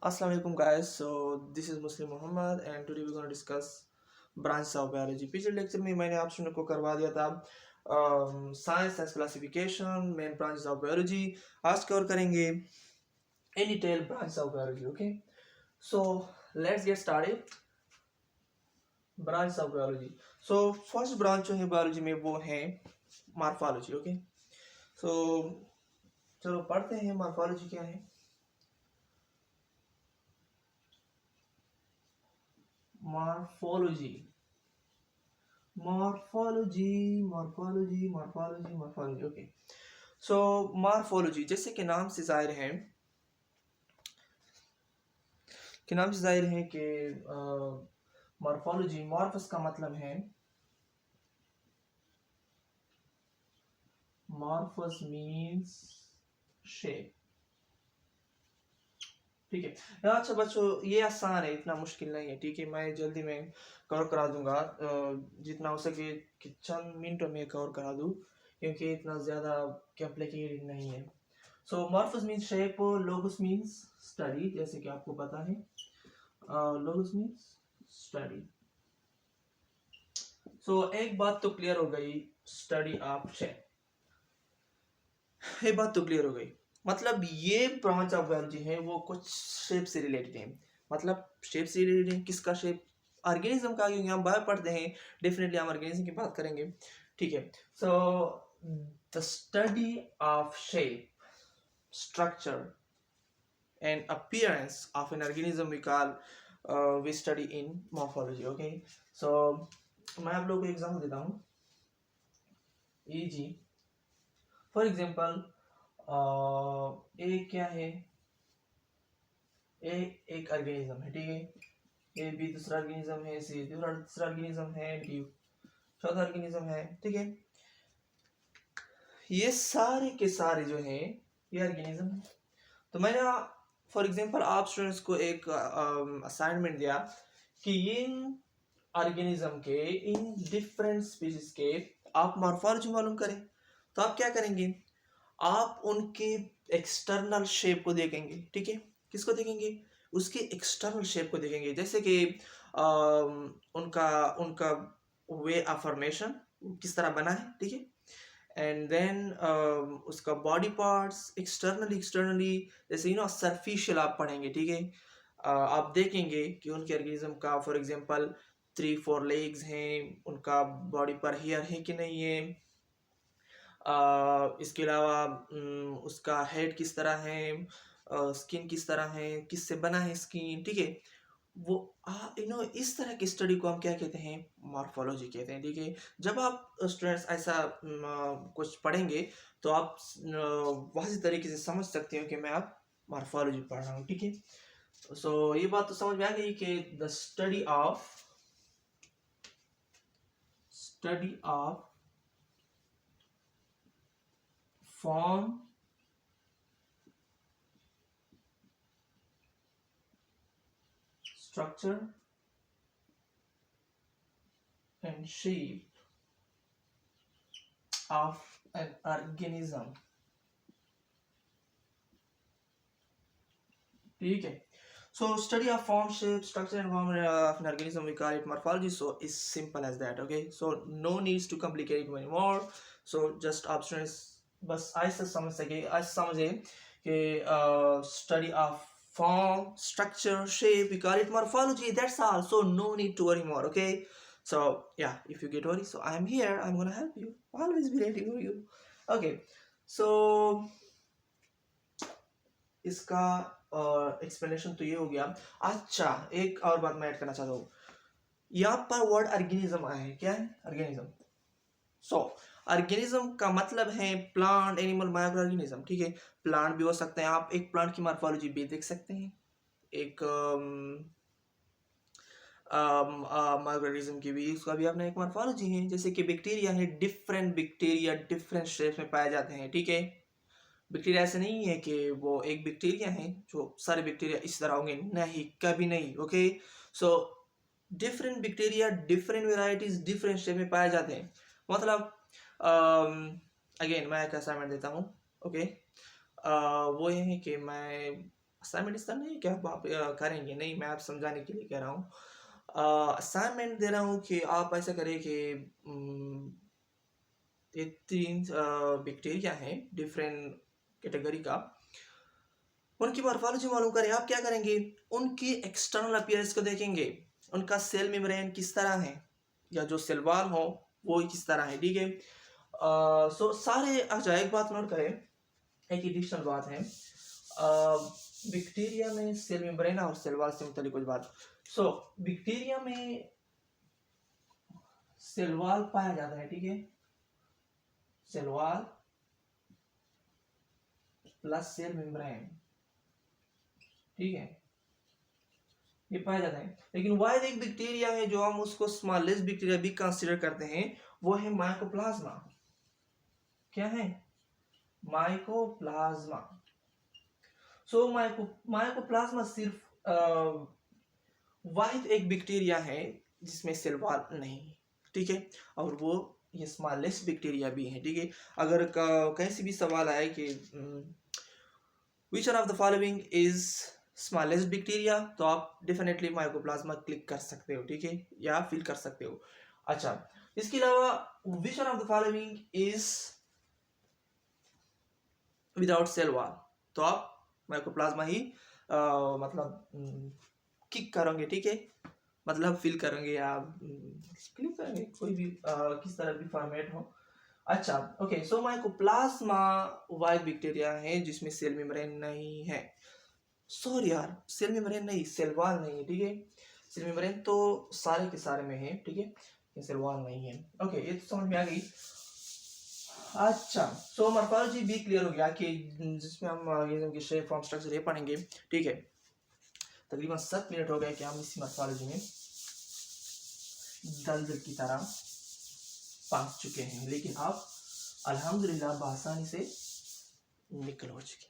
Assalamu alaikum guys. So this is Muslim Muhammad and today we're going to discuss branches of biology. पिछले lecture में मैंने आप लोगों को करवा दिया था science as classification, main branches of biology. आज कवर करेंगे in detail branches of biology. Okay, so let's get started. Branches of biology. So first branch जो है बायोलॉजी में वो है मॉर्फोलॉजी. ओके, सो चलो पढ़ते हैं मॉर्फोलॉजी क्या है. morphology. Okay, so morphology जैसे कि नाम से जाहिर है कि morphology, morphos का मतलब है, morphos means shape. ठीक है. अच्छा बच्चों, ये आसान है, इतना मुश्किल नहीं है. ठीक है, मैं जल्दी में कवर करा दूंगा, जितना हो सके कि चंद मिनटों में कवर करा दूं, क्योंकि इतना ज़्यादा कॉम्प्लिकेटेड नहीं है. So morphos means shape, logos means study, जैसे कि आपको पता है. Logos means study. सो एक बात तो क्लियर हो गई, स्टडी ऑफ शेप. ये बात तो क्लियर हो गई. मतलब ये ब्रांच ऑफ बायोलॉजी है वो कुछ शेप से रिलेटेड है. मतलब शेप से रिलेटेड है, किसका शेप? ऑर्गेनिज्म का, क्योंकि हम बायो पढ़ते हैं, डेफिनेटली हम ऑर्गेनिज्म की बात करेंगे. ठीक है. So the study of shape, structure and appearance of an organism we call, we study in morphology. Okay, so मैं आप लोगों को एग्जाम्पल देता हूँ. जी फॉर एग्जाम्पल, ए क्या है? ए एक ऑर्गेनिज्म है. ठीक है, ए बी दूसरा ऑर्गेनिज्म है, सी तीसरा ऑर्गेनिज्म है, डी चौथा ऑर्गेनिज्म है. ठीक है, ये सारे के सारे जो हैं ये ऑर्गेनिज्म है. तो मैंने फॉर एग्जांपल आप स्टूडेंट्स को एक असाइनमेंट दिया कि इन ऑर्गेनिज्म के, इन डिफरेंट स्पीशीज के आप मॉर्फोलॉजी मालूम करें. तो आप क्या करेंगे? आप उनके एक्सटर्नल शेप को देखेंगे. ठीक है, किसको देखेंगे? उसके एक्सटर्नल शेप को देखेंगे. जैसे कि उनका उनका वे ऑफ फॉर्मेशन किस तरह बना है. ठीक है, एंड देन उसका बॉडी पार्ट्स एक्सटर्नली जैसे सरफिशियल आप पढ़ेंगे. ठीक है, आप देखेंगे कि उनके ऑर्गेनिज्म का फॉर एग्जांपल 3-4 लेग्स हैं, उनका बॉडी पर हेयर है कि नहीं है. इसके अलावा उसका हेड किस तरह है, स्किन किस तरह है, किससे बना है स्किन. ठीक है, वो इस तरह की स्टडी को हम क्या कहते हैं? मॉर्फोलॉजी कहते हैं. ठीक है, जब आप स्टूडेंट्स ऐसा कुछ पढ़ेंगे तो आप वाज़ेह तरीके से समझ सकते हो कि मैं आप मॉर्फोलॉजी पढ़ रहा हूँ. ठीक है, सो ये बात तो समझ में आ गई कि the study of form, structure and shape of an organism. ठीक है, so study of form, shape, structure and form of an organism, we call it morphology. So it's simple as that. Okay, so no needs to complicate it anymore. So just आप students बस ऐसा समझे कि study of form, structure, shape, we call it morphology. That's all. So no need to worry more. Okay, so yeah, if you get worried, so I'm here, I'm gonna help you, always be ready for you. Okay, so इसका explanation तो ये हो गया. अच्छा, एक और बात मैं ऐड करना चाहता हूँ. यहाँ पर वर्ड ऑर्गेनिज्म आया है. क्या है? ऑर्गेनिज्म. सो ऑर्गेनिज्म का मतलब है प्लांट, एनिमल, माइक्रो ऑर्गेनिज्म. ठीक है, प्लांट भी हो सकते हैं. आप एक प्लांट की मॉर्फोलॉजी भी देख सकते हैं, एक माइक्रो ऑर्गेनिज्म की भी, उसका भी अपना एक मॉर्फोलॉजी है. जैसे कि बैक्टीरिया है, डिफरेंट बैक्टीरिया डिफरेंट शेप में पाए जाते हैं. ठीक है, बैक्टीरिया ऐसे नहीं है कि वो एक बैक्टीरिया है जो सारे बैक्टीरिया इस तरह होंगे, नहीं, कभी नहीं. Okay, so different bacteria, different varieties, different shape में पाए जाते हैं. मतलब अगेन मैं एक असाइनमेंट देता हूँ. ओके, वो ये है कि मैं असाइनमेंट इस तरह नहीं कि आप करेंगे, नहीं, मैं आप समझाने के लिए कह रहा हूँ। असाइनमेंट दे रहा हूँ कि आप ऐसा करें कि ये 3 बैक्टीरिया हैं डिफरेंट कैटेगरी का, उनकी मॉर्फोलॉजी मालूम करें। आप क्या करेंगे, उनकी एक्सटर्नल अपीयरेंस को देखेंगे, उनका सेल मेम्ब्रेन किस तरह है, या जो सेल वॉल हो वो किस तरह है, ठीक है। सो सारे, अच्छा एक बात नोट करें, एक एडिशनल बात है, बैक्टीरिया में सेल मेम्ब्रेन और सेल वॉल से मुतालिक कुछ बात। सो बैक्टीरिया में सेल वॉल पाया जाता है, ठीक है, cell wall plus cell membrane, ठीक है, ये पाया जाता है। लेकिन वाइड एक बैक्टीरिया है जो हम उसको स्मॉलेस्ट बैक्टीरिया भी कंसीडर करते हैं, वो है माइकोप्लाज्मा। क्या है, माइकोप्लाज्मा। सो माइकोप्लाज्मा सिर्फ वाहिद एक बैक्टीरिया है जिसमें सेल वॉल नहीं, ठीक है, और वो ये स्मॉलेस्ट बैक्टीरिया भी है, ठीक है। अगर कैसे भी सवाल आए कि विच one of the following is smallest bacteria, तो आप डेफिनेटली माइकोप्लाज्मा क्लिक कर सकते हो, ठीक है, या फिल कर सकते हो। अच्छा, इसके अलावा which one of the following is without cell wall, तो आप माइकोप्लाज्मा ही मतलब किक करोगे, ठीक है, मतलब फिल करेंगे या क्लिक करेंगे, कोई भी किस तरह भी फॉर्मेट हो। अच्छा, ओके, सो माइकोप्लाज्मा वाइड बैक्टीरिया है जिसमें सेल मेम्ब्रेन नहीं है। सॉरी यार, सेल मेम्ब्रेन नहीं, सेल वॉल नहीं है, ठीक है। सेल मेम्ब्रेन तो सारे के सारे में है, ठीक है, सेल वॉल नहीं है। ओके, ये तो समझ में आ गई। अच्छा, सो मॉर्फोलॉजी भी क्लियर हो गया कि जिसमें हम ऑर्गेनिज्म की शेप, फॉर्म, स्ट्रक्चर ये पढ़ेंगे, ठीक है। तकरीबन 7 मिनट हो गए कि हम इसी मॉर्फोलॉजी में दलदल की तरह पहुंच चुके हैं, लेकिन अब अल्हम्दुलिल्लाह बआसानी से निकल हो चुके।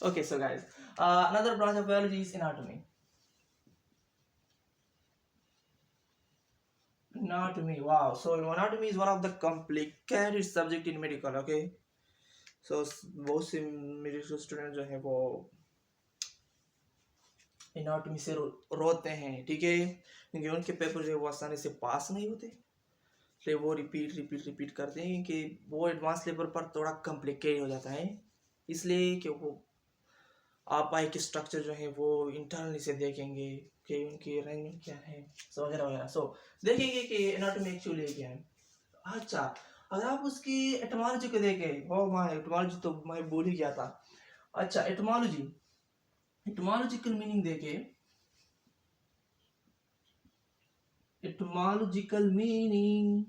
Okay, so guys, another branch of biology is anatomy. Anatomy, wow. So anatomy is one of the complicated subject in medical, okay. So बहुत से मेडिकल स्टूडेंट जो है वो एनाटॉमी से रोते हैं, ठीक है, क्योंकि उनके पेपर जो है वो आसानी से पास नहीं होते, इसलिए वो रिपीट करते हैं कि वो एडवांस लेवल पर थोड़ा कॉम्प्लिकेट हो जाता है, इसलिए कि वो आप आई के स्ट्रक्चर जो है वो इंटरनली से देखेंगे कि उनकी अरेंजमेंट क्या है, सो वगैरह वगैरह। सो देखेंगे कि एनाटॉमी एक्चुअली क्या है। अच्छा, अगर आप उसकी एटमोलॉजी को देखें, वो माँ एटमोलॉजी तो मैं भूल ही गया था। अच्छा, एटमोलॉजिकल मीनिंग देखे, etymological meaning,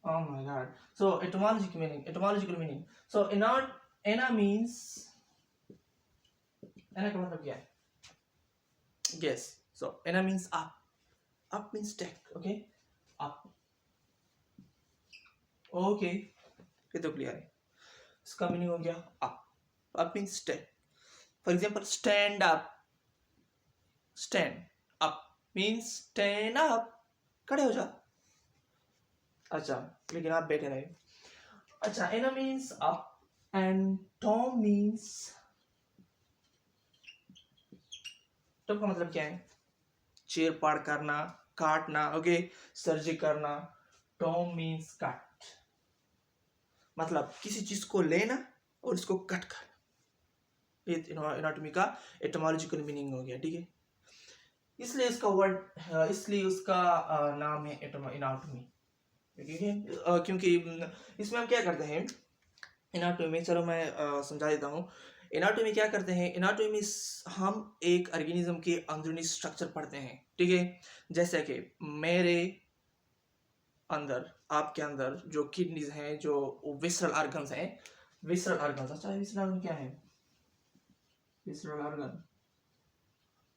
oh my god, so etymological meaning, so ena means, ena का मतलब क्या है, guess, so ena means up means stack, okay, up, okay, ये तो क्लियर है, इसका मीनिंग हो गया up means stack, for example stand up means stand up, खड़े हो जा। अच्छा, लेकिन आप बैठे रहे। अच्छा, ana means up and tom means, tom का मतलब क्या है, चेयर पार करना, काटना, ओके, सर्जरी करना। टॉम मीन्स कट, मतलब किसी चीज को लेना और इसको कट करना, ये एनाटॉमी का एटमोलॉजिकल मीनिंग हो गया, ठीक है। इसलिए इसका वर्ड, इसलिए उसका नाम है एनाटॉमी, ठीक है, क्योंकि इसमें हम क्या करते हैं एनाटॉमी, चलो मैं समझा देता हूँ। एनाटॉमी क्या करते हैं, एनाटॉमी हम एक ऑर्गेनिज्म के अंदरूनी स्ट्रक्चर पढ़ते हैं, ठीक है। जैसे कि मेरे अंदर, आपके अंदर जो किडनीज हैं, जो विसरल ऑर्गन्स हैं, विसरल ऑर्गन्स, अच्छा विसरल ऑर्गन क्या है, विसरल ऑर्गन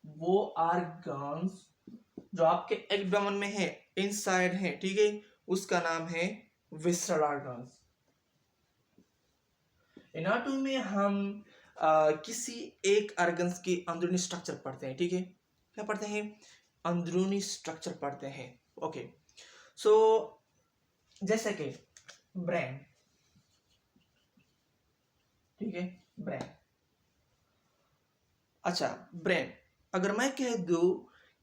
वो ऑर्गन्स जो आपके एब्डोमेन में है, इनसाइड है, ठीक है, उसका नाम है विसरल ऑर्गन्स। एनाटॉमी में हम किसी एक ऑर्गन्स के अंदरूनी स्ट्रक्चर पढ़ते हैं, ठीक है, क्या पढ़ते हैं, अंदरूनी स्ट्रक्चर पढ़ते हैं, ओके। सो जैसे कि ब्रेन, ठीक है, ब्रेन, अच्छा, ब्रेन, अगर मैं कह दूं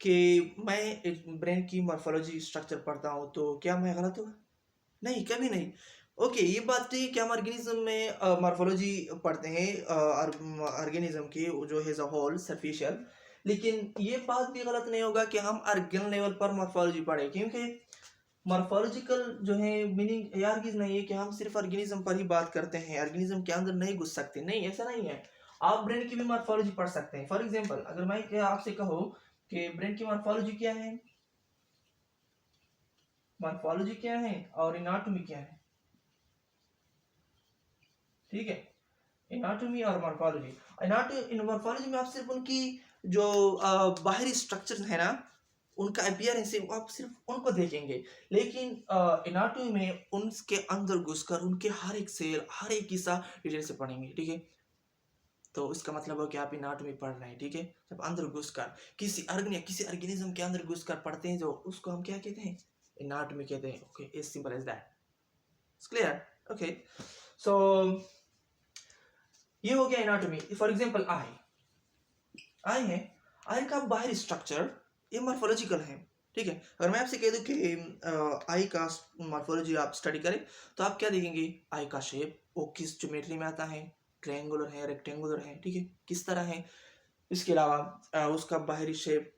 कि मैं ब्रेन की मॉर्फोलॉजी स्ट्रक्चर पढ़ता हूँ तो क्या मैं गलत हूँ? नहीं, कभी नहीं। ओके, ये बात ठीक है कि हम ऑर्गेनिज्म में मॉर्फोलॉजी पढ़ते हैं ऑर्गेनिज्म की जो एज अ होल सरफेशियल, लेकिन ये बात भी गलत नहीं होगा कि हम ऑर्गेन लेवल पर मॉर्फोलॉजी पढ़ें, क्योंकि मॉर्फोलॉजिकल जो है मीनिंग यार की नहीं है कि हम सिर्फ ऑर्गेनिज्म पर ही बात करते हैं, ऑर्गेनिज्म के अंदर नहीं घुस सकते। नहीं, ऐसा नहीं है। आप ब्रेन की भी मॉर्फोलॉजी पढ़ सकते हैं। फॉर एग्जांपल, अगर मैं आपसे कहूँ कि ब्रेन की मॉर्फोलॉजी क्या है, मॉर्फोलॉजी क्या है और एनाटॉमी क्या है, ठीक है, एनाटॉमी और मॉर्फोलॉजी। मॉर्फोलॉजी में आप सिर्फ उनकी जो बाहरी स्ट्रक्चर है ना, उनका अपीयरेंस है, आप सिर्फ उनको देखेंगे, लेकिन एनाटॉमी में उनके अंदर घुसकर उनके हर एक सेल, हर एक हिस्सा डिटेल से पढ़ेंगे, ठीक है। तो इसका मतलब है कि आप एनाटॉमी पढ़ रहे हैं, ठीक है। जब अंदर घुसकर किसी ऑर्गेनिज्म के अंदर घुसकर पढ़ते हैं, जो उसको हम क्या कहते हैं, एनाटॉमी कहते हैं। Okay, is simple as that, it's clear. Okay, so ये हो गया एनाटॉमी। फॉर एग्जांपल आई है, आई का बाहरी स्ट्रक्चर ये मॉर्फोलॉजिकल है, ठीक है। अगर मैं आपसे कह दूं कि आई का मॉर्फोलॉजी आप स्टडी करें तो आप क्या देखेंगे, आई का शेप वो किस ज्योमेट्री में आता है, ट्रायंगुलर है, रेक्टेंगुलर है, ठीक है, किस तरह है। इसके अलावा उसका बाहरी शेप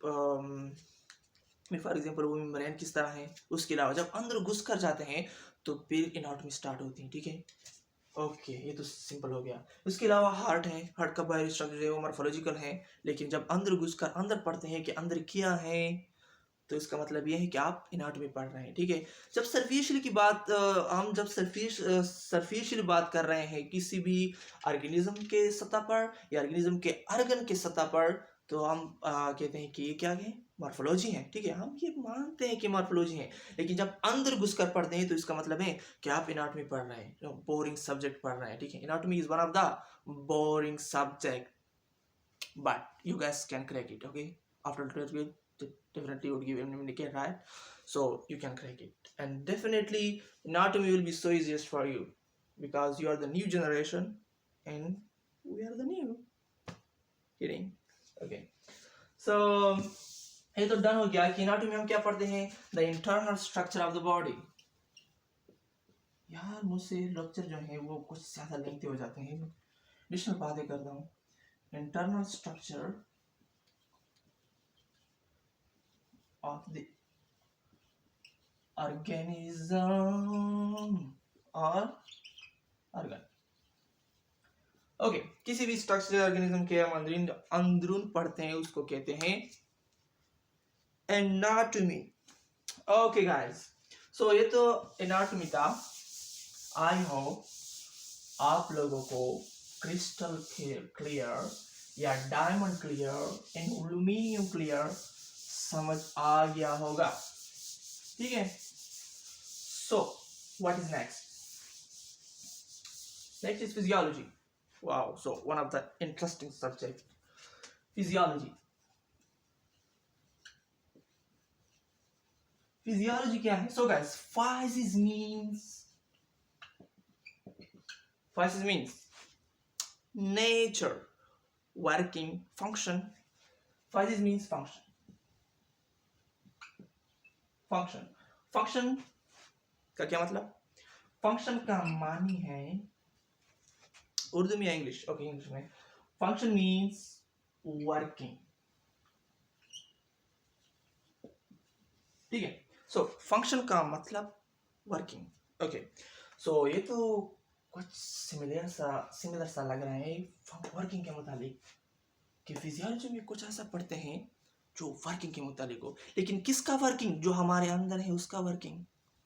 फॉर एग्जांपल वो मेम्ब्रेन किस तरह है। उसके अलावा जब अंदर घुस कर जाते हैं तो फिर एनाटॉमी स्टार्ट होती है, ठीक है। ओके, ये तो सिंपल हो गया। उसके अलावा हार्ट है, हार्ट का बाहरी स्ट्रक्चर है वो मॉर्फोलॉजिकल है, लेकिन जब अंदर घुसकर अंदर पढ़ते हैं कि अंदर क्या है, तो इसका मतलब ये है कि आप एनाटॉमी पढ़ रहे हैं, ठीक है। जब सरफेशियल की बात हम जब सरफेशियल बात कर रहे हैं किसी भी ऑर्गेनिज्म के सतह पर या ऑर्गेनिज्म के ऑर्गन के सतह पर, तो हम कहते हैं कि ये क्या है, मॉर्फोलॉजी है, ठीक है। हम ये मानते हैं कि मॉर्फोलॉजी है, लेकिन जब अंदर घुसकर पढ़ते हैं तो इसका मतलब है कि आप एनाटॉमी पढ़ रहे हैं, बोरिंग सब्जेक्ट पढ़ रहे हैं, ठीक है। Anatomy is one of the boring subject, but you guys can crack it, okay. After 12th definitely would give indicate, right? So you can crack it, and definitely anatomy will be so easiest for you because you are the new generation and we are the new, kidding, okay. So ये तो done हो गया कि anatomy हम क्या पढ़ते हैं, the internal structure of the body. यार मुझसे लेक्चर जो है वो कुछ ज्यादा लेंथी हो जाते हैं, एडिशनल बातें करता हूँ। Internal structure of the organism or organ, okay. किसी भी स्ट्रक्चर ऑर्गेनिज्म के हम अंदरून पढ़ते हैं उसको कहते हैं एनाटॉमी। ओके गाइस, सो ये तो एनाटॉमी था। आई होप आप लोगों को क्रिस्टल क्लियर या diamond clear and aluminium clear समझ आ गया होगा, ठीक है। So what is next? Next is physiology. Wow, so one of the interesting subject, physiology. Physiology क्या है? So guys, physis means nature, working, function. Physis means function. Function का क्या मतलब? फंक्शन का मानी है उर्दू में या इंग्लिश? ओके, इंग्लिश में। फंक्शन मीन्स वर्किंग, ठीक है। सो फंक्शन का मतलब वर्किंग, ओके। सो ये तो कुछ सिमिलर सा लग रहा है वर्किंग के मुताबिक, कि फिजियोलॉजी में कुछ ऐसा पढ़ते हैं जो वर्किंग के मुताबिक हो, लेकिन किसका वर्किंग? जो हमारे अंदर है उसका वर्किंग।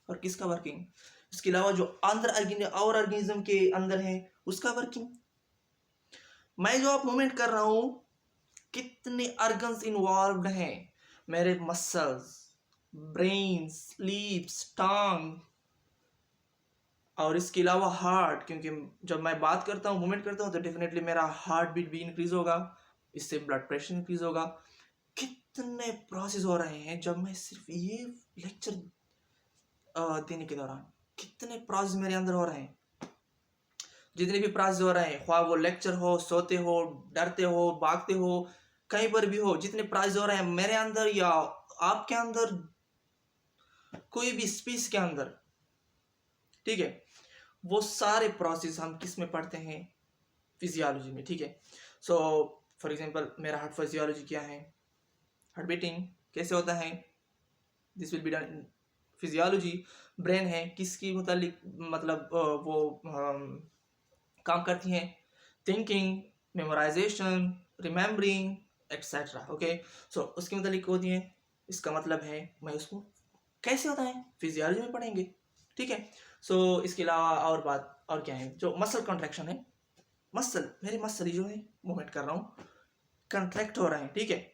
और किसका वर्किंग? इसके अलावा जो अंदर और ऑर्गेनिज्म के अंदर है उसका वर्किंग। मैं जो आप मूवमेंट कर रहा हूं, कितने ऑर्गन्स इन्वॉल्व्ड हैं? मेरे मसल्स, ब्रेन्स, लिप्स, टंग, और इसके अलावा हार्ट, क्योंकि जब मैं बात करता हूँ, मूवमेंट करता हूँ, तो डेफिनेटली मेरा हार्ट बीट भी इंक्रीज होगा, इससे ब्लड प्रेशर इंक्रीज होगा। कितने प्रोसेस हो रहे हैं जब मैं सिर्फ ये लेक्चर देने के दौरान, कितने प्रोसेस मेरे अंदर हो रहे हैं। जितने भी प्रोसेस हो रहे हैं, ख्वाह वो लेक्चर हो, सोते हो, डरते हो, भागते हो, कहीं पर भी हो, जितने प्रोसेस हो रहे हैं मेरे अंदर या आपके अंदर, कोई भी स्पीच के अंदर, ठीक है, वो सारे प्रोसेस हम किस में पढ़ते हैं? फिजियोलॉजी में, ठीक है। सो फॉर एग्जांपल मेरा हार्ट फिजियोलॉजी क्या है, हार्ट बीटिंग कैसे होता है, this will be done in physiology. Brain है किसकी मुतालिक, मतलब वो काम करती हैं, thinking, memorisation, remembering etcetera, okay. So उसके मुतालिक होती हैं। इसका मतलब है मैं उसको कैसे होता है फिजियोलॉजी में पढ़ेंगे, ठीक है। सो इसके अलावा और बात और क्या है, जो मसल कॉन्ट्रैक्शन है, मसल, मेरे मसल जो है मूवमेंट कर रहा हूँ, कंट्रैक्ट हो रहे हैं, ठीक है।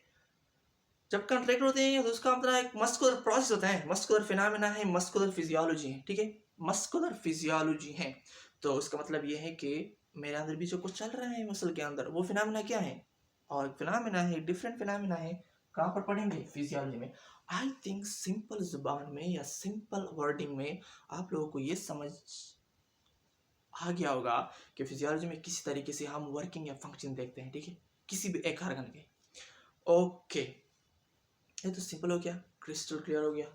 जब कंट्रैक्ट होते हैं तो उसका मतलब एक मस्कुलर प्रोसेस होता है, मस्कुलर फिनोमेना है, मस्कुलर फिजियोलॉजी है, ठीक है, मस्कुलर फिजियोलॉजी है। तो उसका मतलब ये है कि मेरे अंदर भी जो कुछ चल रहा है मसल के अंदर, वो फिनोमेना क्या है, और फिनोमेना है, डिफरेंट फिनोमेना है, कहाँ पर पढ़ेंगे? फिजियोलॉजी में। आई थिंक सिंपल जुबान में या सिंपल वर्डिंग में आप लोगों को ये समझ आ गया होगा कि फिजियोलॉजी में किसी तरीके से हम वर्किंग या फंक्शन देखते हैं, ठीक है, किसी भी एक ऑर्गन के। ओके, ये तो सिंपल हो गया, क्रिस्टल क्लियर हो गया।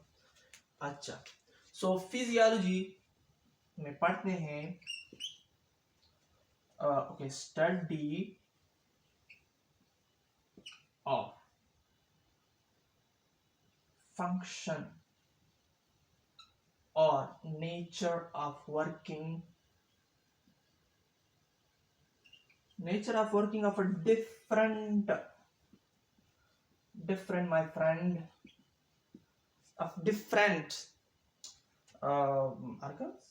अच्छा, सो फिजियोलॉजी में पढ़ते हैं, ओके, स्टडी ऑफ फंक्शन और nature of working, nature of working of a different my friend, of different organs,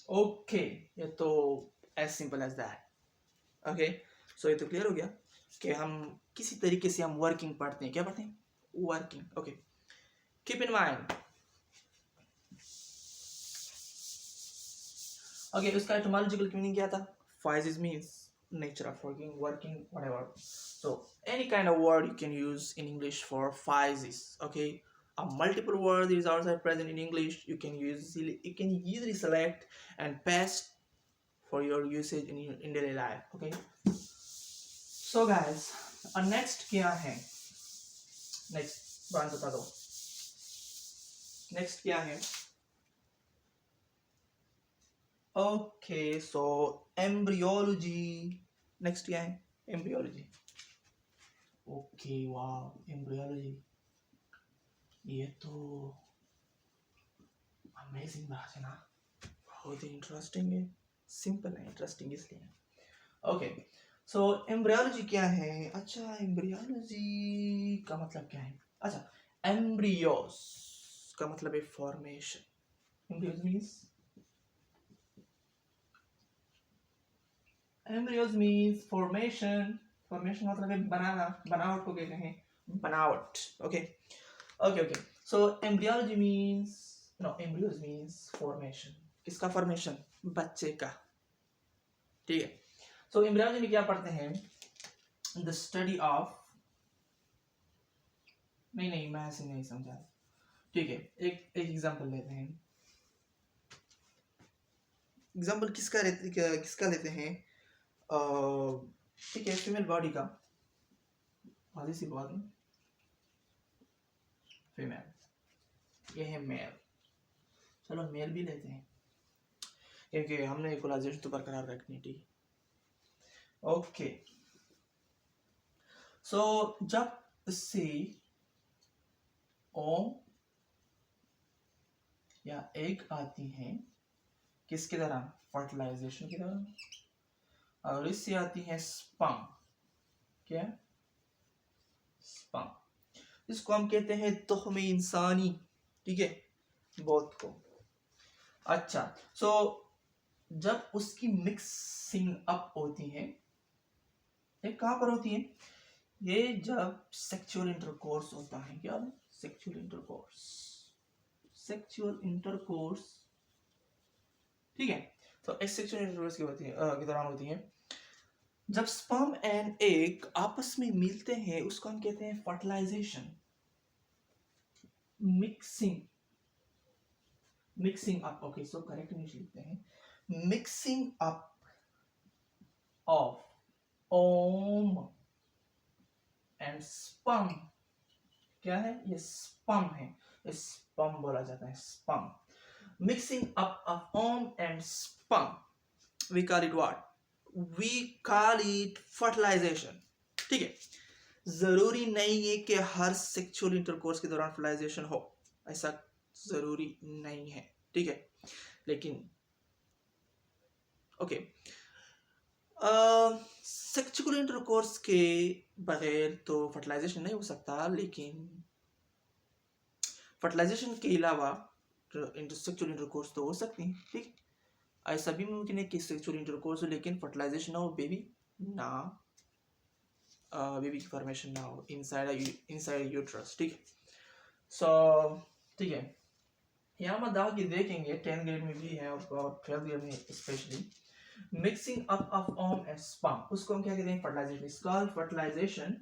okay, ये तो as simple as that, okay। so ये तो क्लियर हो गया कि हम किसी तरीके से हम वर्किंग पढ़ते हैं, क्या पढ़ते हैं? Working, okay. Keep in mind, okay, उसका एटोमोलॉजिकल मीनिंग क्या था? Physis means nature of working, working, whatever. So any kind of word you can use in English for physis, okay. A multiple word is also present in English. You can easily select and paste for your usage in daily life, okay. So guys, next क्या है? Next बात बता दो, next क्या है? Okay, so embryology. Next क्या है? Embryology. Okay, wow, embryology. ये तो अमेजिंग बात है ना, बहुत ही इंटरेस्टिंग है, सिंपल है, इंटरेस्टिंग इसलिए। ओके, सो एम्ब्रियोलॉजी क्या है? अच्छा, एम्ब्रियोलॉजी का मतलब क्या है? अच्छा, एम्ब्रियोस का मतलब है formation. Embryos means, embryos means formation. Formation मतलब है बनाना, बनावट को कहते हैं बनावट, okay okay okay. So embryology means, no, embryos means formation. किसका फॉर्मेशन? बच्चे का, ठीक है। सो एम्ब्रियोलॉजी में क्या पढ़ते हैं? द स्टडी ऑफ, नहीं मैं ऐसे नहीं समझा, ठीक है। एक एग्जांपल लेते हैं, एग्जांपल किसका लेते हैं? ठीक है, फीमेल बॉडी का, वाली सी बात है, फीमेल, ये है मेल, चलो मेल भी लेते हैं क्योंकि हमने इक्वलाइजेशन तो बरकरार रखनी, ठीक है। ओके, सो जब सी ओ या एग आती है, किसके दौरान? फर्टिलाइजेशन के दौरान, और इससे आती है स्पर्म, क्या? स्पर्म। इसको हम कहते हैं तुख्म इंसानी, ठीक है, बोथ को। अच्छा, सो जब उसकी मिक्सिंग अप होती है, ये कहां पर होती है? ये जब सेक्सुअल इंटरकोर्स होता है, क्या? सेक्सुअल इंटरकोर्स, सेक्सुअल इंटरकोर्स, ठीक है। तो इस सेक्सुअल इंटरकोर्स की होती है, के दौरान होती है, जब स्पर्म एंड एग आपस में मिलते हैं, उसको हम कहते हैं fertilisation. Mixing, mixing up, okay, so correct English लिखते हैं, mixing up of ovum and sperm, क्या है ये? स्पर्म है, स्पर्म बोला जाता है, sperm. Mixing up of ovum and sperm, we call it what? We call it fertilisation. ठीक है, जरूरी नहीं है कि हर सेक्सुअल इंटरकोर्स के दौरान फर्टिलाइजेशन हो, ऐसा जरूरी नहीं है, ठीक है। लेकिन ओके, सेक्सुअल इंटरकोर्स के बगैर तो फर्टिलाइजेशन नहीं हो सकता, लेकिन फर्टिलाइजेशन के अलावा सेक्सुअल इंटरकोर्स तो हो सकती है, ठीक। ऐसा भी मुमकिन है कि सेक्सुअल इंटरकोर्स हो लेकिन फर्टिलाइजेशन ना हो, बेबी ना बेबी की फॉर्मेशन ना हो इनसाइड यूट्रस, ठीक है। सो ठीक है, यहाँ हम दाग के देखेंगे 10th ग्रेड में भी है और 12th ग्रेड में specially. Mixing up of ovum and sperm, उसको हम क्या कहते हैं? Fertilisation, it's called fertilisation.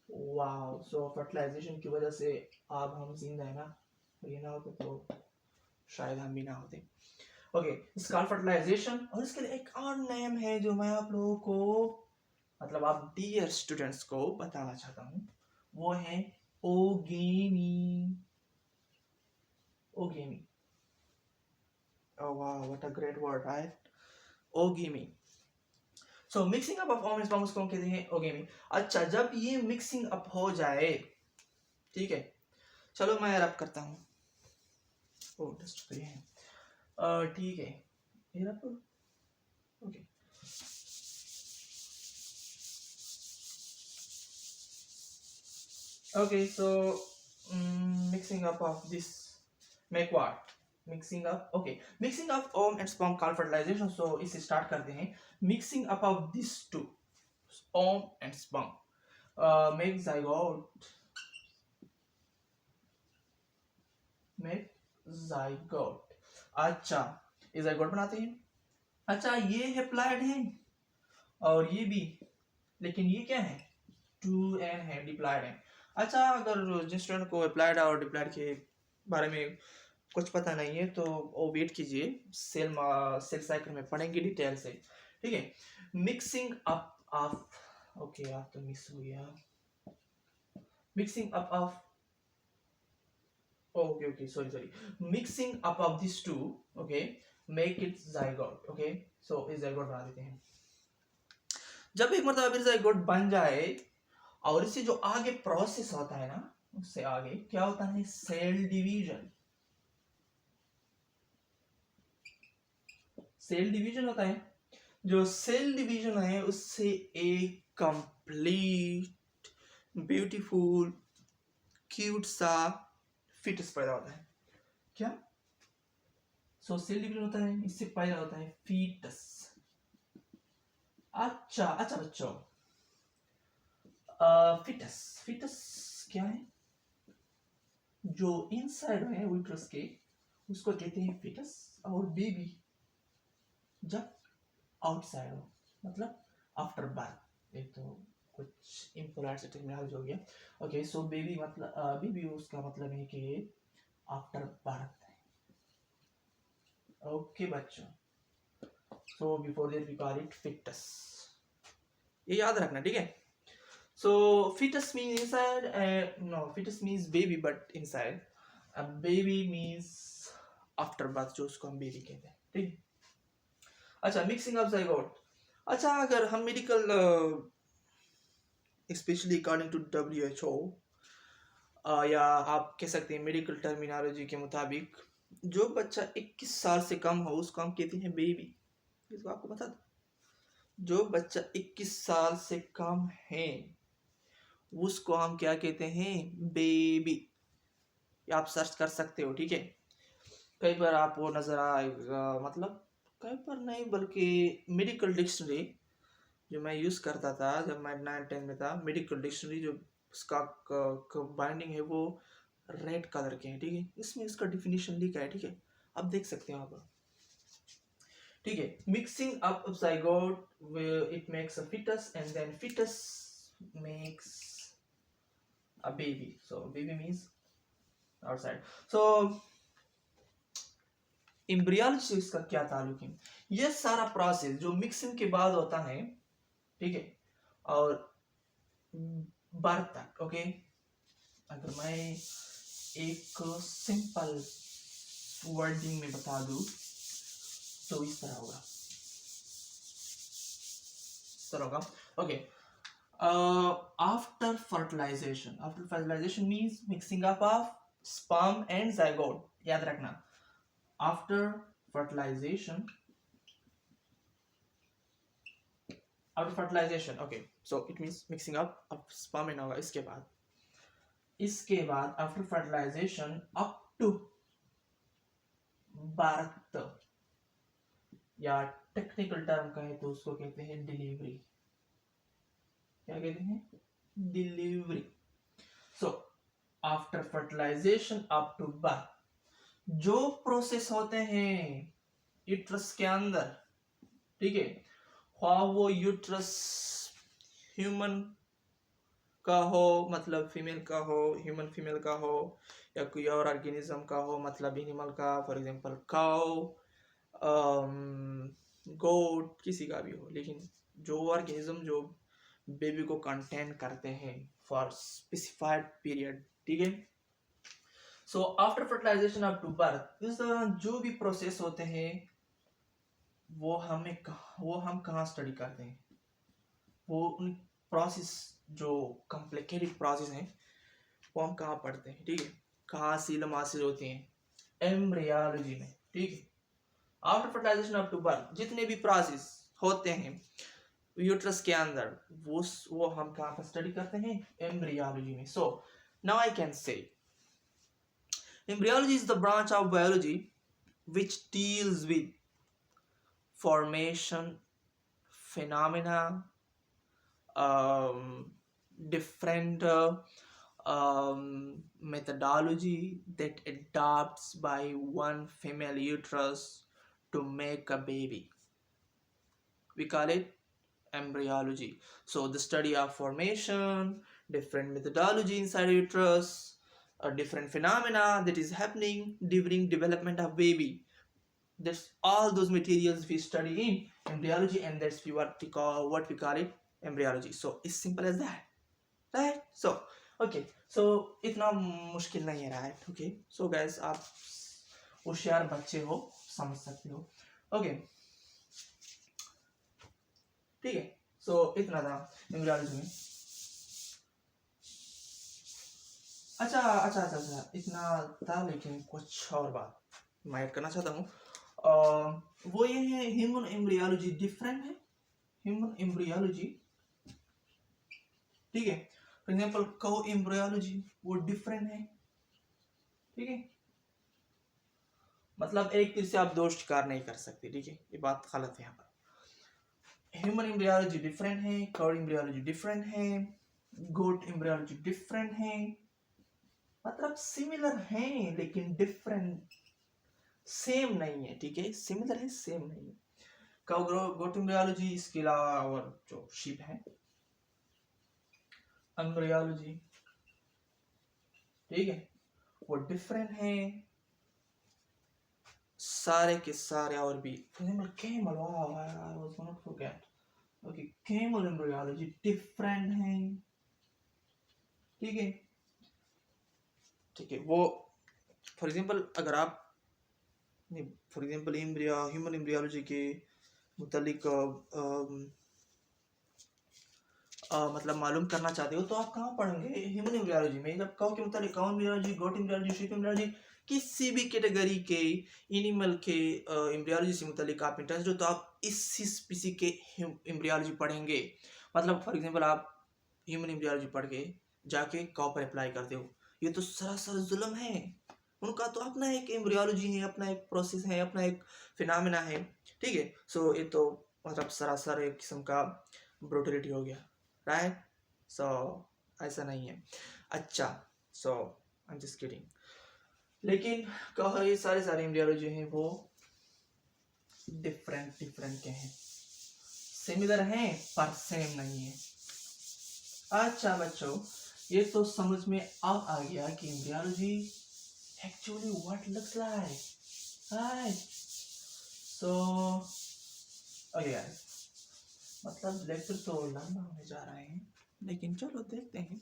Wow, so fertilisation की वजह से अब हम जिंदा है ना, ये ना होते तो शायद हम भी ना होते। Okay, it's called fertilisation. और इसके लिए एक और नेम है जो मैं आप लोगों को, मतलब आप डियर स्टूडेंट्स को बताना चाहता हूँ, वो है oogamy. Oogamy, oh wow, what a great word, right? Oogamy. So mixing up of ovum and sperm उसको हम कहते हैं ओगेमी। अच्छा, जब ये मिक्सिंग अप हो जाए, ठीक है, चलो मैं रब करता हूँ। ओ डस्ट तो ये है, ठीक है, ये रब, okay. Okay, so mixing up of this make what? Mixing up, okay. Mixing up ovum and sperm called fertilization. So इसे start करते हैं. Mixing up of these two, Om and sperm, make zygote. Make zygote. अच्छा, ये zygote बनाते हैं. अच्छा, ये haploid है और ये भी, लेकिन ये क्या है? 2n है, डिप्लॉइड है। अच्छा, अगर जिन स्टूडेंट को अप्लाइड और डिप्लॉइड के बारे में कुछ पता नहीं है तो वो वेट कीजिए, सेल साइकिल में पढ़ेंगे डिटेल से, ठीक है। मिक्सिंग अप ऑफ, ओके आप तो मिस हो गया। Mixing up of, okay okay sorry, mixing up of this two, okay, make it zygote. Okay, so इस जाइगोट बना देते हैं। जब एक मतलब फिर जाइगोट बन जाए और इससे जो आगे प्रोसेस होता है ना, उससे आगे क्या होता है? Cell division. सेल डिवीजन होता है। जो सेल डिवीजन है उससे एक कंप्लीट ब्यूटीफुल क्यूट सा फिटस पैदा होता है। क्या? सो सेल डिवीजन होता है, इससे पैदा होता है फीटस। अच्छा अच्छा बच्चों, फिटस, फिटस क्या है? जो इनसाइड है यूट्रस के, उसको कहते हैं फिटस। और बेबी जब आउटसाइड हो, मतलब आफ्टर बर्थ, एक तो कुछ इम्पोलाइट से टर्मिनोलॉजी हो गया। ओके, सो बेबी मतलब बेबी उसका मतलब है कि आफ्टर बर्थ है। ओके बच्चों, so before that we call it foetus, ये याद रखना, ठीक है। So foetus means inside, no foetus means baby but inside, baby means after birth, जो उसको हम बेबी कहते हैं, ठीक। अच्छा, मिक्सिंग ऑफ जाइगोट। अच्छा, अगर हम medical specially according to WHO, या आप कह सकते हैं मेडिकल टर्मिनोलॉजी के मुताबिक, जो बच्चा 21 साल से कम हो उसको हम कहते हैं बेबी। इसको आपको बता दो, जो बच्चा 21 साल से कम है उसको हम क्या कहते हैं? बेबी। आप सर्च कर सकते हो, ठीक है। कई बार आपको नजर आएगा, मतलब कई बार नहीं बल्कि मेडिकल डिक्शनरी जो मैं यूज़ करता था जब मैं 9-10 में था, मेडिकल डिक्शनरी, जो उसका बाइंडिंग है वो रेड कलर के हैं, ठीक है। इसमें इसका डिफिनीशन लिखा है, ठीक है, आप देख सकते हो आप, ठीक है। Mixing up zygote it makes a foetus and then foetus makes a baby, so baby means outside. So embryology से इसका क्या ताल्लुक है? ये सारा प्रोसेस जो मिक्सिंग के बाद होता है, ठीक है, और बर्थ तक, ओके, अगर मैं एक सिंपल वर्डिंग में बता दूं तो इस तरह होगा, okay. After fertilization means mixing up of sperm and zygote, याद रखना, after fertilization, okay, so it means mixing up of sperm and ovum. इसके बाद after fertilization up to birth, या टेक्निकल टर्म कहे तो उसको कहते हैं डिलीवरी, क्या कहते हैं? Delivery. So after fertilisation up to birth, जो प्रोसेस होते हैं यूट्रस के अंदर, ठीक है, वो यूट्रस ह्यूमन का हो, मतलब फीमेल का हो, ह्यूमन फीमेल का हो, या कोई और ऑर्गेनिज्म का हो, मतलब एनिमल का, फॉर एग्जांपल काउ, गोट, किसी का भी हो, लेकिन जो ऑर्गेनिज्म जो बेबी को कंटेन करते हैं फॉर स्पेसिफाइड पीरियड, ठीक है। So after fertilisation up to birth, इस दौरान जो भी प्रोसेस होते हैं वो हम कहाँ स्टडी करते हैं? वो उन प्रोसेस जो कॉम्प्लिकेटेड प्रोसेस हैं वो हम कहाँ पढ़ते हैं, ठीक है, कहाँ सीलम हासिल होती हैं? एम्ब्रियोलॉजी में, ठीक है। After fertilisation up to birth जितने भी प्रोसेस होते हैं यूट्रस के अंदर, वो हम कहाँ पर स्टडी करते हैं? एम्ब्रियोलॉजी में। So now I can say embryology is the branch of biology which deals with formation phenomena, different methodology that adapts by one female uterus to make a baby. We call it embryology. So the study of formation, different methodology inside uterus, a different phenomena that is happening during development of baby. That's all those materials we study in embryology, and that's what we call it embryology. So it's simple as that, right? So okay, so इतना मुश्किल नहीं है, right? Okay, so guys, आप होशियार बच्चे हो, समझ सकते हो, okay, ठीक है। सो इतना था एम्ब्रियोलॉजी में। अच्छा, इतना था, लेकिन कुछ और बात मैं ऐड करना चाहता हूँ। वो ये है, ह्यूमन एम्ब्रियोलॉजी डिफरेंट है, ह्यूमन एम्ब्रियोलॉजी, ठीक है। फॉर एग्जांपल काउ एम्ब्रियोलॉजी वो डिफरेंट है, ठीक है, मतलब एक तीर से आप दो शिकार नहीं कर सकते, ठीक है, ये बात गलत है यहाँ पर। ह्यूमन एम्ब्रियोलॉजी डिफरेंट है, काउ एम्ब्रियोलॉजी डिफरेंट है, गोट एम्ब्रियोलॉजी डिफरेंट है, मतलब सिमिलर हैं लेकिन डिफरेंट, सेम नहीं है, ठीक है, सिमिलर है, सेम नहीं है। गोट एम्ब्रियोलॉजी, इसके अलावा और जो शीप है एम्ब्रियोलॉजी, ठीक है, वो डिफरेंट है सारे के सारे। और भी camel, wow, I was gonna forget, okay, camel embryology different है, ठीक है, ठीक है। वो फॉर एग्जांपल अगर आप फॉर एग्जांपल ह्यूमन एम्ब्रियोलॉजी के मुतालिक मतलब मालूम करना चाहते हो तो आप कहाँ पढ़ेंगे? ह्यूमन एम्ब्रियोलॉजी में। जब काउ के मुतालिक काउ एम्ब्रियोलॉजी, गोट एम्ब्रियोलॉजी, शीप एम्ब्रियोलॉजी, किसी भी कैटेगरी के एनिमल के एम्ब्रियोलॉजी से मुतालिक आप इंटरेस्ट हो तो आप इस स्पीसी के एम्ब्रियोलॉजी पढ़ेंगे। मतलब फॉर एग्जांपल आप ह्यूमन एम्ब्रियोलॉजी पढ़ के जाके काउ पर अप्लाई करते हो, ये तो सरासर जुल्म है। उनका तो अपना एक एम्ब्रियोलॉजी है, अपना एक प्रोसेस है, अपना एक फिनोमेना है, ठीक है। सो ये तो मतलब सरासर एक किस्म का ब्रूटलिटी हो गया, राइट? सो ऐसा नहीं है। अच्छा, सो आई एम जस्ट किडिंग। लेकिन कहो ये सारे एम्ब्रियोलॉजी हैं वो डिफरेंट के हैं, सिमिलर हैं पर सेम नहीं है। अच्छा बच्चों, ये तो समझ में अब आ गया कि embryology actually what looks like, right. So okay guys, मतलब लेक्चर तो लंबा होने जा रहे हैं, लेकिन चलो देखते हैं।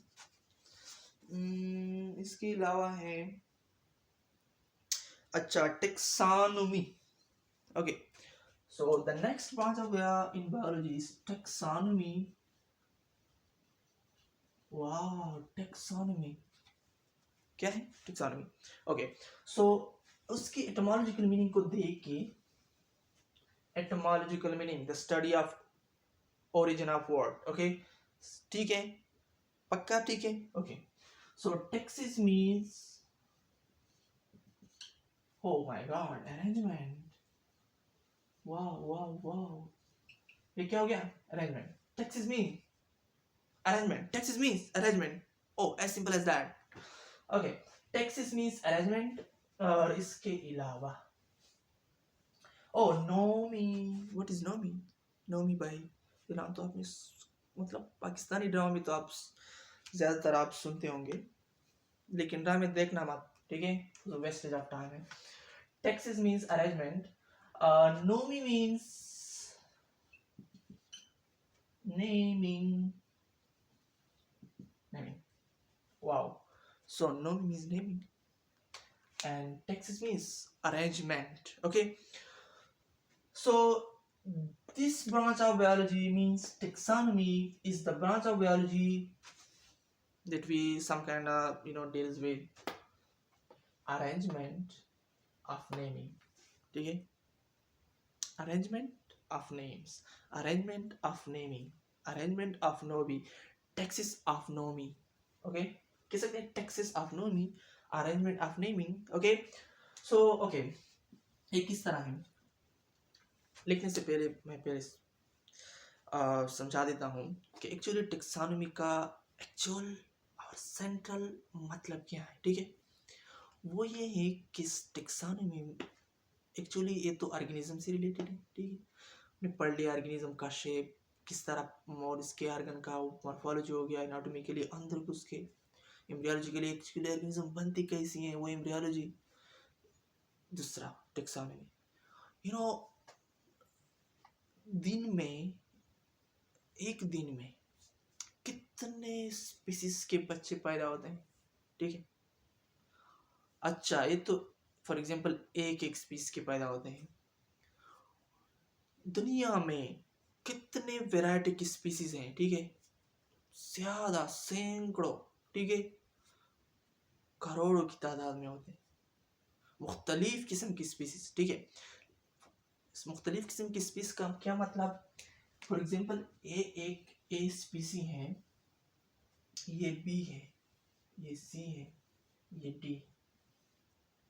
इसके अलावा है अच्छा taxonomy. Okay, so the next branch of in biology is taxonomy. वाह, टेक्सोनोमी क्या है? टेक्सोनोमी। ओके, सो उसकी एटमोलॉजिकल मीनिंग को देख के, etymological meaning the study of origin of word. Okay, ठीक है, पक्का ठीक है। Okay, so taxis means, oh my god, arrangement. वाह वाह वाह, ये क्या हो गया? Arrangement. Taxis mean arrangement. Texas means arrangement. Oh, as simple as that. Okay, Texas means arrangement. और इसके अलावा नोमी। What is Nomi? नोमी भाई, ये नाम तो आपने मतलब पाकिस्तानी ड्रामा में तो आप ज्यादातर आप सुनते होंगे, लेकिन ड्रामे देखना मत, ठीक है? तो वेस्टेज ऑफ टाइम है। Taxis means arrangement, nomy means naming. Wow. So nomi means naming and Texas means arrangement. Okay. So this branch of biology means taxonomy is the branch of biology that we some kind of deals with arrangement of naming. Okay. Arrangement of names, arrangement of naming, arrangement of nomi, Texas of nomi. Okay, कह सकते हैं taxis of nomy, arrangement of naming. Okay, so okay, ये किस तरह है? लिखने से पहले मैं समझा देता हूँ कि एक्चुअली टेक्सोनोमी का एक्चुअल और सेंट्रल मतलब क्या है। ठीक है, वो ये है कि टेक्सोनोमी एक्चुअली ये तो ऑर्गेनिज्म से रिलेटेड है। ठीक है, हमने पढ़ लिया ऑर्गेनिज्म का शेप किस तरह और इसके ऑर्गन का मॉर्फोलॉजी हो गया, एनाटॉमी के लिए अंदर घुस के, एम्ब्रियोलॉजी के लिए एक्चुअली ऑर्गेनिज्म बनती कैसी है वो एम्ब्रियोलॉजी। दूसरा टेक्सोनोमी, दिन में, एक दिन में कितने स्पीसीज के बच्चे पैदा होते हैं। ठीक है, अच्छा ये तो फॉर एग्जांपल एक स्पीसीज के पैदा होते हैं। दुनिया में कितने वैरायटी की स्पीसीज हैं? ठीक है, ज्यादा सैकड़ों, ठीक है, करोड़ों की तादाद में होते हैं मुख्तलिफ किस्म की स्पीसीज। ठीक है, मुख्तलिफ किस्म की स्पीसीज का क्या मतलब? फॉर एग्जांपल ए स्पीसी है, ये बी है, ये सी है, ये डी।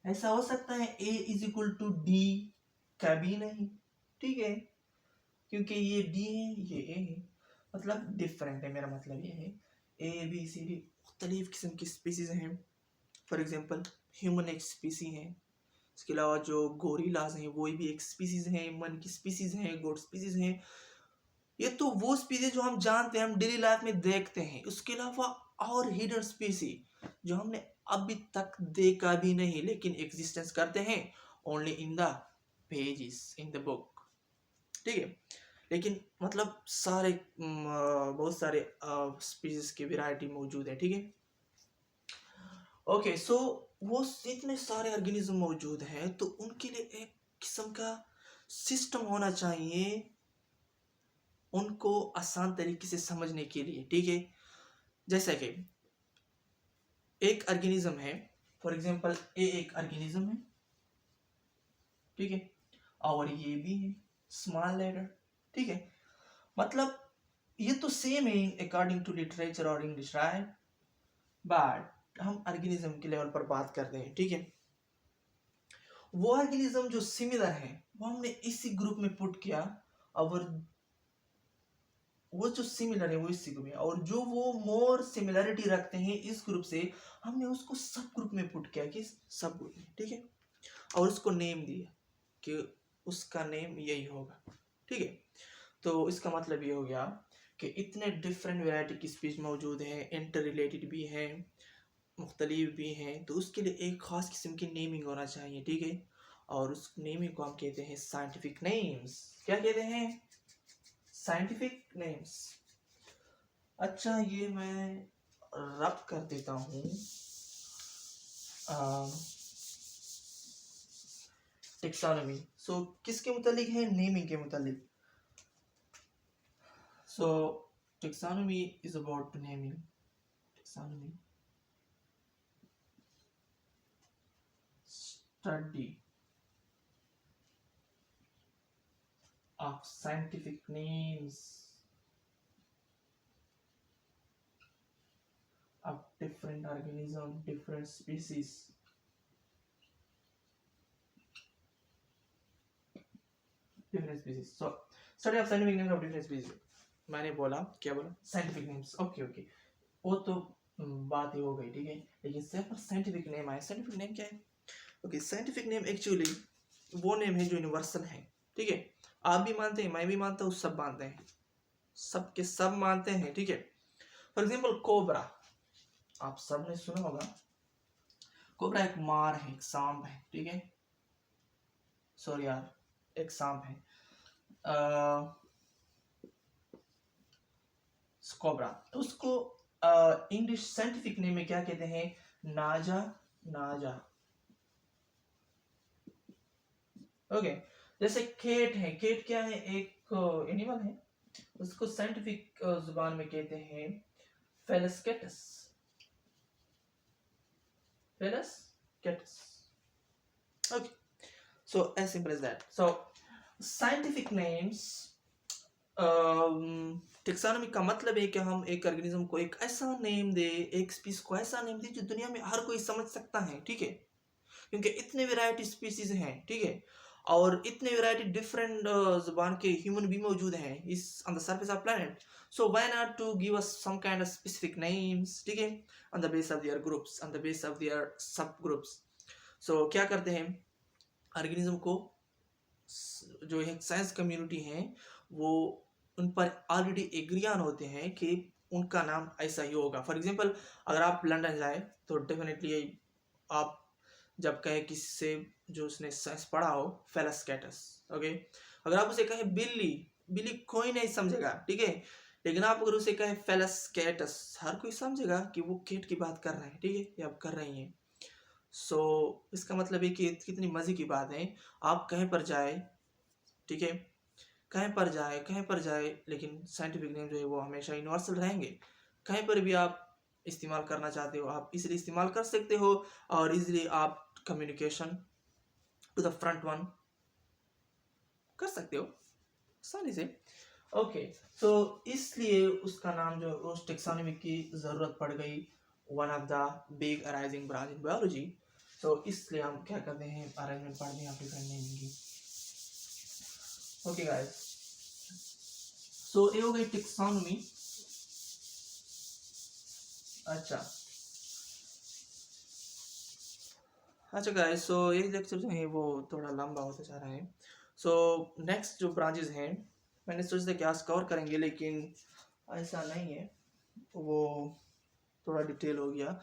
ऐसा हो सकता है ए इज इक्वल टू डी? कभी नहीं। ठीक है, क्योंकि ये डी है, ये ए है, मतलब डिफरेंट है। मेरा मतलब ये है ए बी सी डी मुख्तलिफ किस्म की स्पीसीज हैं। फॉर एग्जांपल ह्यूमन एक स्पीसी है, इसके अलावा जो गोरिलाज हैं वो भी एक स्पीसीज हैं, मन की स्पीसीज हैं, गोट स्पीसीज हैं। ये तो वो स्पीसीज जो हम जानते हैं, हम डेली लाइफ में देखते हैं। उसके अलावा और हिडन स्पीसी जो हमने अभी तक देखा भी नहीं, लेकिन एग्जिस्टेंस करते हैं only in the pages in the book. ठीक है, लेकिन मतलब सारे बहुत सारे स्पीसीज की वैरायटी मौजूद है। ठीक है, ओके, सो वो इतने सारे ऑर्गेनिज्म मौजूद हैं, तो उनके लिए एक किस्म का सिस्टम होना चाहिए उनको आसान तरीके से समझने के लिए। ठीक है, जैसे कि एक ऑर्गेनिज्म है, फॉर एग्जांपल ए एक ऑर्गेनिज्म है, ठीक है, और ये भी है स्मॉल लेटर। ठीक है, मतलब ये तो सेम है अकॉर्डिंग टू लिटरेचर और इंग्लिश, राइट? बट हम ऑर्गेनिज्म के लेवल पर बात करते हैं। ठीक है, वो ऑर्गेनिज्म जो सिमिलर है वो हमने इसी ग्रुप में पुट किया, और वो जो सिमिलर है वो इसी ग्रुप में, और जो वो मोर सिमिलरिटी रखते हैं इस ग्रुप से, हमने उसको सब ग्रुप में पुट किया कि सब ग्रुप में। ठीक है, और उसको नेम दिया कि उसका नेम यही होगा। ठीक है, तो इसका मतलब ये हो गया कि इतने डिफरेंट वैरायटी की स्पीच मौजूद हैं, इंटर रिलेटेड भी हैं, मुख्तलिफ भी हैं, तो उसके लिए एक ख़ास किस्म की नेमिंग होना चाहिए। ठीक है, और उस नेमिंग को हम कहते हैं साइंटिफिक नेम्स। क्या कहते हैं? Scientific names. अच्छा, ये मैं रब कर देता हूँ टेक्सोनॉमी। सो किसके मुतालिक है? नेमिंग के मुतालिक। So taxonomy is about naming. Taxonomy study of scientific names of different organism, different species. Different species. So study of scientific names of different species. मैंने बोला, क्या बोला? Scientific names. ओके ओके, वो तो बात ही हो गई, ठीक है। लेकिन सिर्फ साइंटिफिक नेम आया। साइंटिफिक नेम क्या है? ओके, साइंटिफिक नेम एक्चुअली वो नेम है जो यूनिवर्सल है, ठीक है। आप भी मानते हैं, मैं भी मानता हूँ, सब मानते हैं, सब के सब मानते हैं, ठीक है। फॉर एग्जाम्पल कोबरा, आप सब ने सुना होगा। कोबरा एक मार है, एक सांप है, ठीक है। सॉरी यार, एक सांप है। कोबरा, उसको इंग्लिश साइंटिफिक नेम में क्या कहते हैं? नाजा नाजा। ओके, जैसे केट है। केट क्या है? एक एनिमल है। उसको साइंटिफिक जुबान में कहते हैं Felis catus. Felis catus. Okay, so as simple as that. So scientific names, taxonomy का मतलब है कि हम एक ऑर्गेनिज्म को एक ऐसा नेम दे, एक स्पीसीज को ऐसा नेम दे जो दुनिया में हर कोई समझ सकता है, ठीक है। क्योंकि इतने वैरायटी स्पीसीज हैं, ठीक है, और इतने वैरायटी डिफरेंट जुबान के ह्यूमन भी मौजूद हैं इस on the surface of planet. So why not to give us some kind of specific names, ठीक है, on the base of their groups, on the base of their sub groups. So क्या करते हैं, organism को जो एक science community है वो उन पर ऑलरेडी एग्रियान होते हैं कि उनका नाम ऐसा ही होगा। फॉर एग्जांपल, अगर आप लंदन जाए तो डेफिनेटली आप जब कहे किसी से जो उसने साइंस पढ़ा हो, फेलस्केटस, ओके, अगर आप उसे कहे बिल्ली, बिल्ली कोई नहीं समझेगा, ठीक है। लेकिन आप अगर उसे कहे फेलस्केटस, हर कोई समझेगा कि वो केट की बात कर रहे हैं, ठीक है, या आप कर रही हैं। सो इसका मतलब है कि कितनी मजे की बात है। आप कहीं पर जाए, ठीक है, कहीं पर जाए, लेकिन साइंटिफिक नेम जो है वो हमेशा यूनिवर्सल रहेंगे। कहीं पर भी आप इस्तेमाल करना चाहते हो, आप इजीली इस्तेमाल कर सकते हो, और इजीली आप communication to the front one कर सकते हो आसानी से। ओके, सो इसलिए उसका नाम जो उस टेक्सोनॉमी की जरूरत पड़ गई, one of the big arising branch in biology. तो इसलिए हम क्या करते हैं, अरेंजमेंट पढ़ते हैं डिफरेंट नेमिंग की। ओके गाइस, सो ये हो गई टेक्सोनॉमी। अच्छा गाइस, सो ये लेक्चर जो है वो थोड़ा लंबा होता जा रहा है। सो नेक्स्ट जो ब्रांचेस हैं, मैंने सोचा था कि आज कवर करेंगे, लेकिन ऐसा नहीं है, वो थोड़ा डिटेल हो गया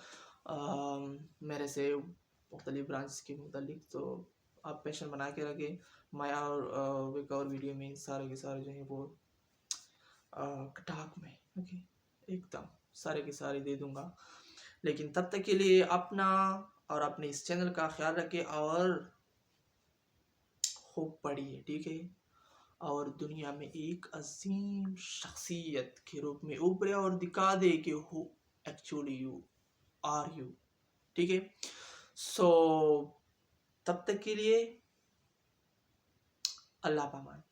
मेरे से मुख्तलिफ ब्रांच के मुतालिक। तो आप पेशेंट बना के रखें, मैं और एक और वीडियो में सारे के सारे जो है वो कटाक में, ओके, एकदम सारे के सारे दे दूंगा। लेकिन तब तक के लिए अपना और अपने इस चैनल का ख्याल रखें और खूब पढ़िए, ठीक है, और दुनिया में एक अजीम शख्सियत के रूप में उभरे और दिखा दे कि who actually you are you, ठीक है। सो तब तक के लिए अल्लाह पामान।